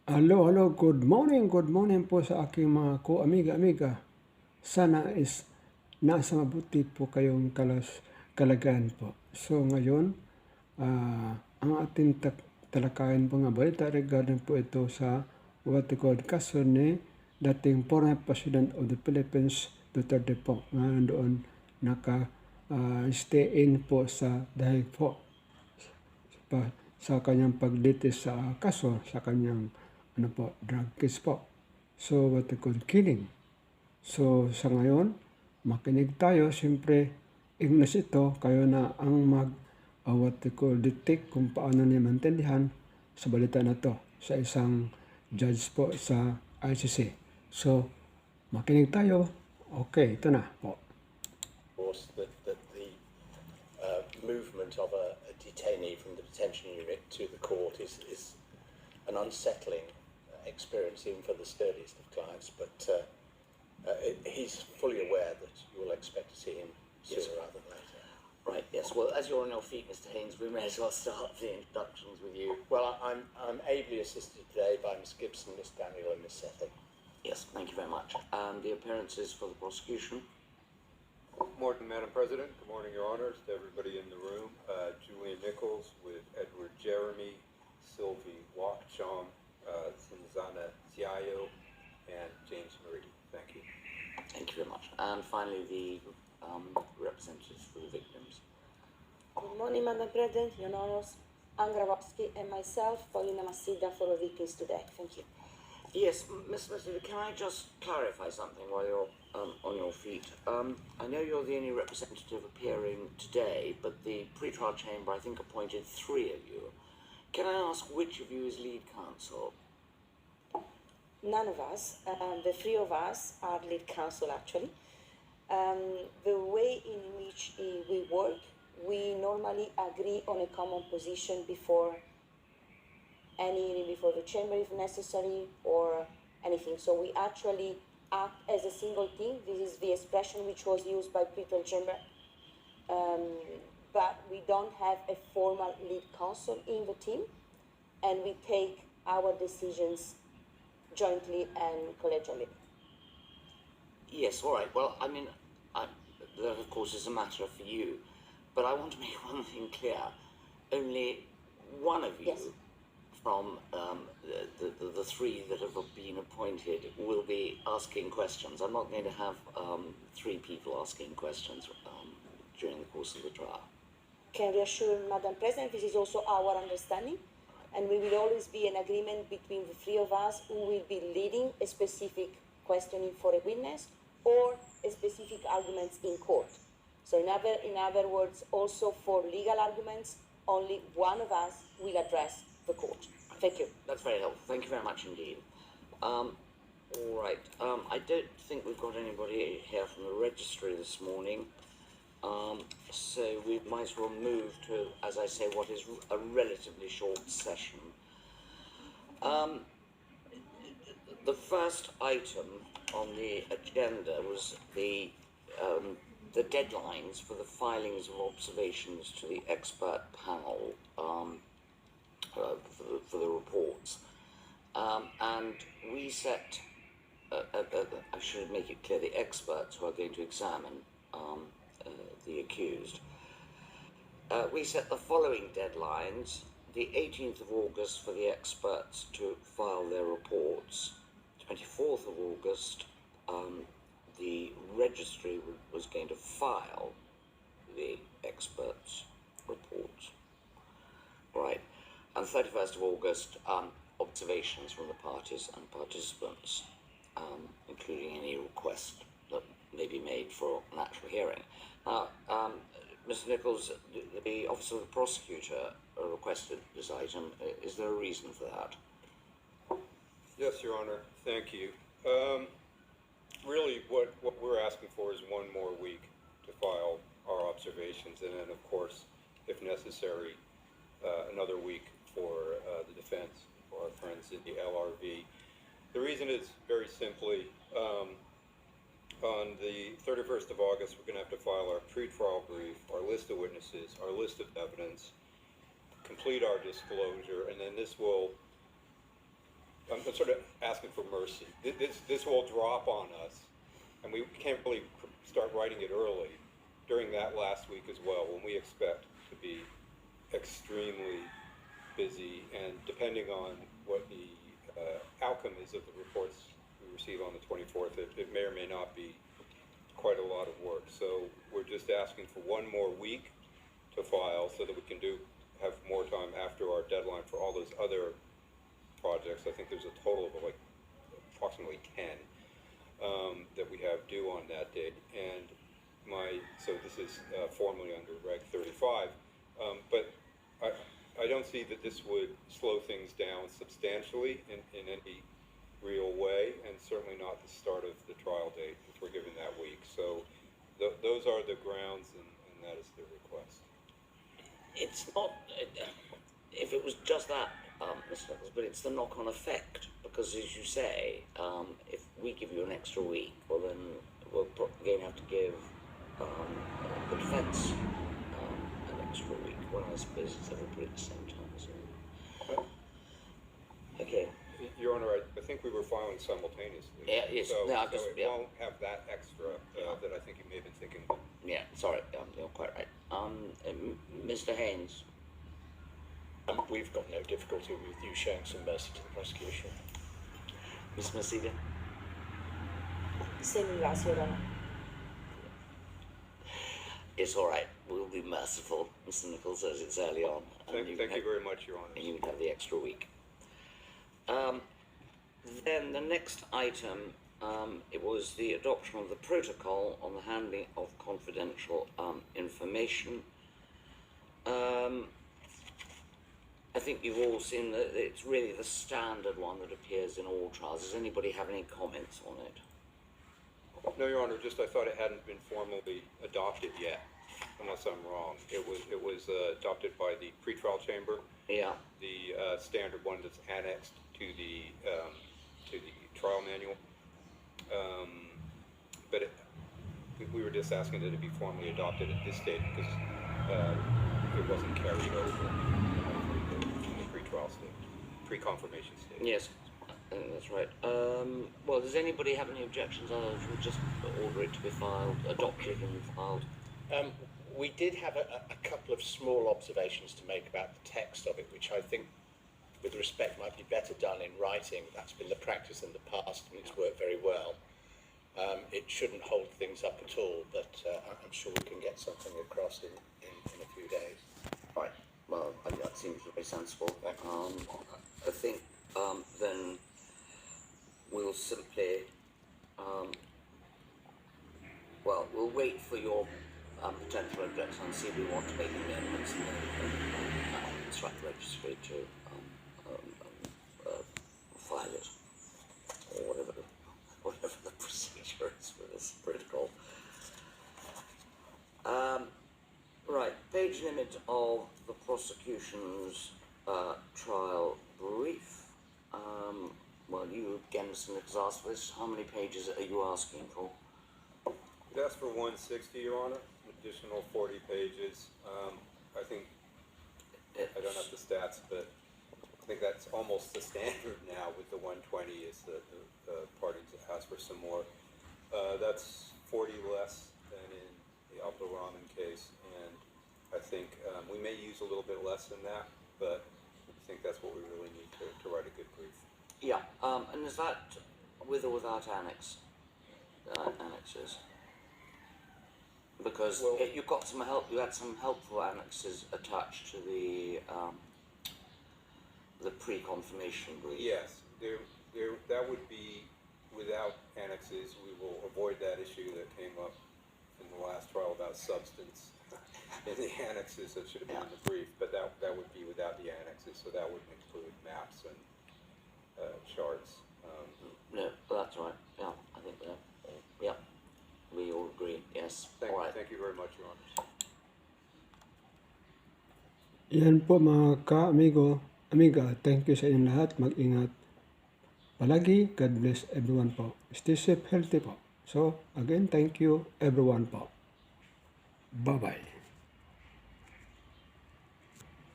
Hello, good morning po sa aking mga ko-amiga-amiga. Sana is nasa mabuti po kayong kalagayan po. So ngayon, ang ating talakayin po nga balita regarding po ito sa what we call kaso ni dating former President of the Philippines, Duterte po, nga doon stay in po sa dahil po sa kanyang paglitis sa kaso sa kanyang drug case po. So what we call killing. So sa ngayon, makinig tayo. Siyempre, Ignas ito, kayo na ang what we call detect kung paano niya maintindihan sa balita na to sa isang judge po sa ICC. So, makinig tayo. Okay, ito na po. That the movement of a detainee from the detention unit to the court is an unsettling experience even for the sturdiest of clients, but he's fully aware that you will expect to see him sooner rather than later. Right, yes. Well, as you're on your feet, Mr. Haynes, we may as well start the introductions with you. Well, I'm ably assisted today by Miss Gibson, Miss Daniel and Miss Setting. Yes, thank you very much. And the appearances for the prosecution? Good morning, Madam President. Good morning, Your Honors, to everybody in the room. Julian Nichols with Edward Jeremy, Sylvie Wakchong, Sinzana Ziayo, and James Marie. Thank you. Thank you very much. And finally, the representatives for the victims. Good morning, Madam President, Your Honors, Angrawowski, and myself, Paulina Masida, for the victims today. Thank you. Yes, Mr. Masida, can I just clarify something while you're on your feet? I know you're the only representative appearing today, but the pre-trial chamber, I think, appointed 3 of you. Can I ask which of you is lead counsel? None of us, the 3 of us are lead counsel, actually. The way in which we work, we normally agree on a common position before the chamber if necessary or anything. So we actually act as a single team. This is the expression which was used by pre-trial chamber. But we don't have a formal lead counsel in the team, and we take our decisions jointly and collegially. Yes, all right. Well, I mean, that of course is a matter for you, but I want to make one thing clear. Only one of you from the 3 that have been appointed will be asking questions. I'm not going to have 3 people asking questions during the course of the trial. Can reassure Madam President, this is also our understanding, and we will always be in agreement between the 3 of us who will be leading a specific questioning for a witness or a specific arguments in court. So in other words, also for legal arguments, only one of us will address the court. Thank you. That's very helpful. Thank you very much indeed. All right. I don't think we've got anybody here from the registry this morning. So we might as well move to, as I say, what is a relatively short session. The first item on the agenda was the deadlines for the filings of observations to the expert panel for the reports. And we set, I should make it clear, the experts who are going to examine the accused. We set the following deadlines: the 18th of August for the experts to file their reports, 24th of August the registry was going to file the experts' reports. Right. And 31st of August, observations from the parties and participants, including any request that may be made for an actual hearing. Now, Mr. Nichols, the Office of the Prosecutor requested this item. Is there a reason for that? Yes, Your Honor. Thank you. Really, what we're asking for is 1 more week to file our observations, and then, of course, if necessary, another week for the defense, for our friends in the LRV. The reason is very simply, on the 31st of August, we're going to have to file our pre-trial brief, our list of witnesses, our list of evidence, complete our disclosure, and then this will I'm sort of asking for mercy. This will drop on us, and we can't really start writing it early during that last week as well, when we expect to be extremely busy, and depending on what the outcome is of the reports we receive on the 24th, it may or may not be quite a lot of work. So we're just asking for one more week to file so that we can have more time after our deadline for all those other projects. I think there's a total of like approximately 10 that we have due on that date. And so this is formally under Reg 35, but I don't see that this would slow things down substantially in any real way, and certainly not the start of the trial date, which we're given that week. So those are the grounds, and that is the request. It's not, if it was just that, Mr. Nichols, but it's the knock-on effect, because as you say, if we give you an extra week, well then we'll again have to give the defence an extra week, when I suppose it's everybody at the same time, so. Okay. Your Honor, I think we were filing simultaneously. Yeah, yes. So, No, so it won't have that extra that I think you may have been thinking of. Yeah, sorry, you're quite right. Mr. Haynes. We've got no difficulty with you showing some mercy to the prosecution. Ms. Masida? Same with us, Your Honor. It's all right. We'll be merciful, Mr. Nichols, as it's early on. Thank you very much, Your Honor. And you would have the extra week. Then the next item, it was the adoption of the protocol on the handling of confidential information. I think you've all seen that it's really the standard one that appears in all trials. Does anybody have any comments on it? No, Your Honor, just I thought it hadn't been formally adopted yet, unless I'm wrong. It was adopted by the pretrial chamber. Yeah. The standard one that's annexed to the trial manual. But we were just asking that it be formally adopted at this stage because it wasn't carried over from the pretrial stage, pre-confirmation stage. Yes, that's right. Well, does anybody have any objections? Otherwise, we'll just order it to be filed, adopted and filed. We did have a couple of small observations to make about the text of it, which I think, with respect, might be better done in writing. That's been the practice in the past, and it's worked very well. It shouldn't hold things up at all, but I'm sure we can get something across in a few days. Right. Well, that seems very sensible. I think then we'll simply, well, we'll wait for your potential objections and see if we want to make amendments and then instruct the registry to file it, or whatever the procedure is for this protocol. Right, page limit of the prosecution's trial brief. Well, you again, Mr. Nichols, asked for this. How many pages are you asking for? That's for 160, Your Honor. An additional 40 pages. I think, I don't have the stats, but I think that's almost the standard now with the 120 is the parties ask for some more. That's 40 less than in the Abdulrahman case, and I think we may use a little bit less than that, but I think that's what we really need to write a good brief. Yeah, and is that with or without annexes? Because well, you got some help. You had some helpful annexes attached to the pre-confirmation brief. Yes, that would be without annexes. We will avoid that issue that came up in the last trial about substance in the annexes that should have been in the brief, but that would be without the annexes, so that wouldn't include maps and charts. No, that's right. Yeah, I think that. Yeah, we all agree. Yes. All right. Thank you very much, Your Honor. Yan po mga ka-amigo, amiga, thank you sa inyong lahat. Mag-ingat palagi. God bless everyone po. Stay safe, healthy po. So, again, thank you everyone po. Bye-bye.